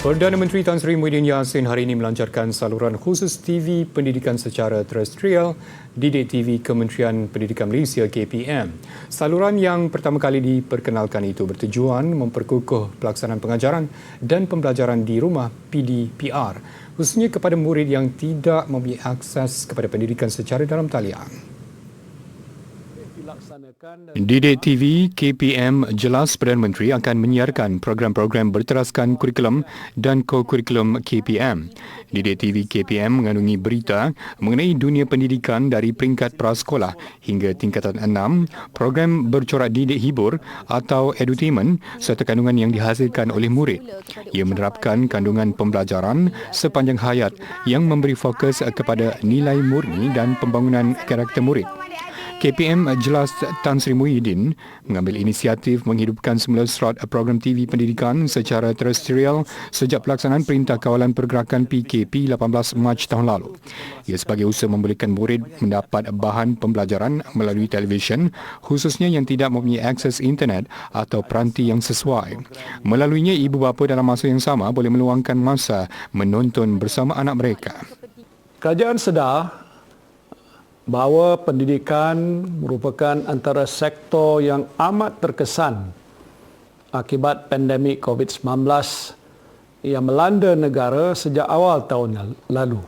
Perdana Menteri Tan Sri Muhyiddin Yassin hari ini melancarkan saluran khusus TV pendidikan secara terestrial Didik TV Kementerian Pendidikan Malaysia KPM. Saluran yang pertama kali diperkenalkan itu bertujuan memperkukuh pelaksanaan pengajaran dan pembelajaran di rumah PDPR, khususnya kepada murid yang tidak mempunyai akses kepada pendidikan secara dalam talian. Didik TV KPM jelas Perdana Menteri akan menyiarkan program-program berteraskan kurikulum dan ko-kurikulum KPM. Didik TV KPM mengandungi berita mengenai dunia pendidikan dari peringkat prasekolah hingga tingkatan 6, program bercorak didik hibur atau edutainment serta kandungan yang dihasilkan oleh murid. Ia menerapkan kandungan pembelajaran sepanjang hayat yang memberi fokus kepada nilai murni dan pembangunan karakter murid. KPM jelas Tan Sri Muhyiddin mengambil inisiatif menghidupkan semula slot program TV pendidikan secara terestrial sejak pelaksanaan Perintah Kawalan Pergerakan PKP 18 Mac tahun lalu. Ia sebagai usaha membolehkan murid mendapat bahan pembelajaran melalui televisyen, khususnya yang tidak mempunyai akses internet atau peranti yang sesuai. Melaluinya, ibu bapa dalam masa yang sama boleh meluangkan masa menonton bersama anak mereka. Kerajaan sedar bahawa pendidikan merupakan antara sektor yang amat terkesan akibat pandemik COVID-19 yang melanda negara sejak awal tahun lalu.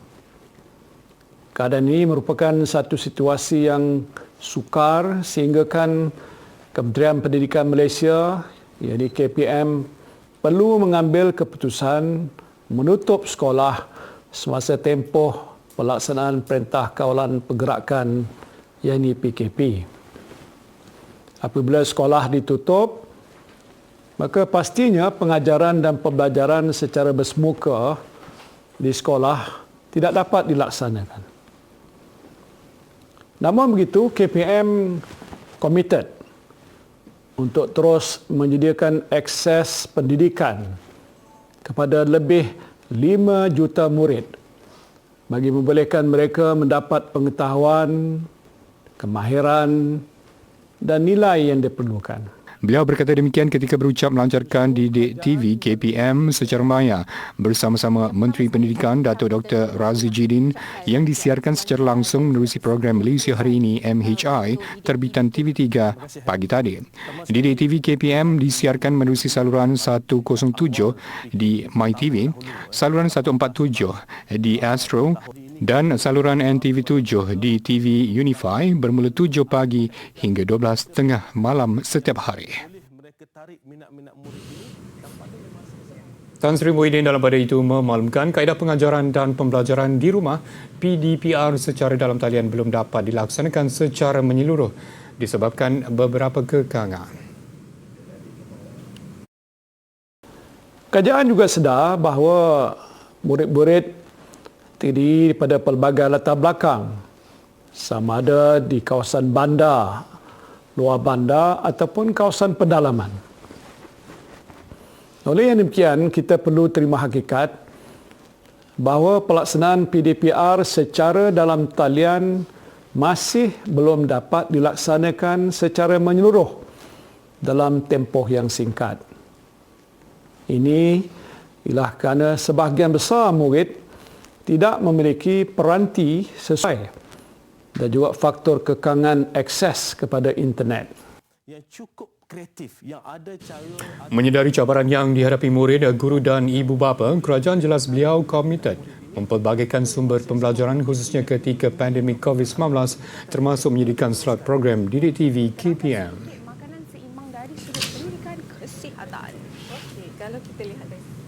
Keadaan ini merupakan satu situasi yang sukar sehinggakan Kementerian Pendidikan Malaysia, iaitu KPM, perlu mengambil keputusan menutup sekolah semasa tempoh pelaksanaan Perintah Kawalan Pergerakan iaitu PKP. Apabila sekolah ditutup, maka pastinya pengajaran dan pembelajaran secara bersemuka di sekolah tidak dapat dilaksanakan. Namun begitu, KPM komited untuk terus menyediakan akses pendidikan kepada lebih 5 juta murid bagi membolehkan mereka mendapat pengetahuan, kemahiran dan nilai yang diperlukan. Beliau berkata demikian ketika berucap melancarkan Didik TV KPM secara maya bersama-sama Menteri Pendidikan Datuk Dr. Razi Jidin yang disiarkan secara langsung menerusi program Malaysia Hari Ini MHI terbitan TV3 pagi tadi. Didik TV KPM disiarkan menerusi saluran 107 di MyTV, saluran 147 di Astro dan saluran NTV7 di TV Unify bermula 7 pagi hingga 12.30 malam setiap hari. Tan Sri Muhyiddin dalam pada itu memaklumkan kaedah pengajaran dan pembelajaran di rumah PDPR secara dalam talian belum dapat dilaksanakan secara menyeluruh disebabkan beberapa kekangan. Kerajaan juga sedar bahawa murid-murid terdiri pada pelbagai latar belakang, sama ada di kawasan bandar, luar bandar ataupun kawasan pedalaman. Oleh yang demikian, kita perlu terima hakikat bahawa pelaksanaan PDPR secara dalam talian masih belum dapat dilaksanakan secara menyeluruh dalam tempoh yang singkat. Ini ialah kerana sebahagian besar murid tidak memiliki peranti sesuai dan juga faktor kekangan akses kepada internet. Yang cukup kreatif, yang ada cara... Menyedari cabaran yang dihadapi murid, guru dan ibu bapa, kerajaan jelas beliau komited mempelbagaikan sumber pembelajaran khususnya ketika pandemik COVID-19 termasuk menyediakan slot program Didik TV KPM. Makanan seimbang dari sudut pendidikan kesihatan. Okey, kalau kita lihat dari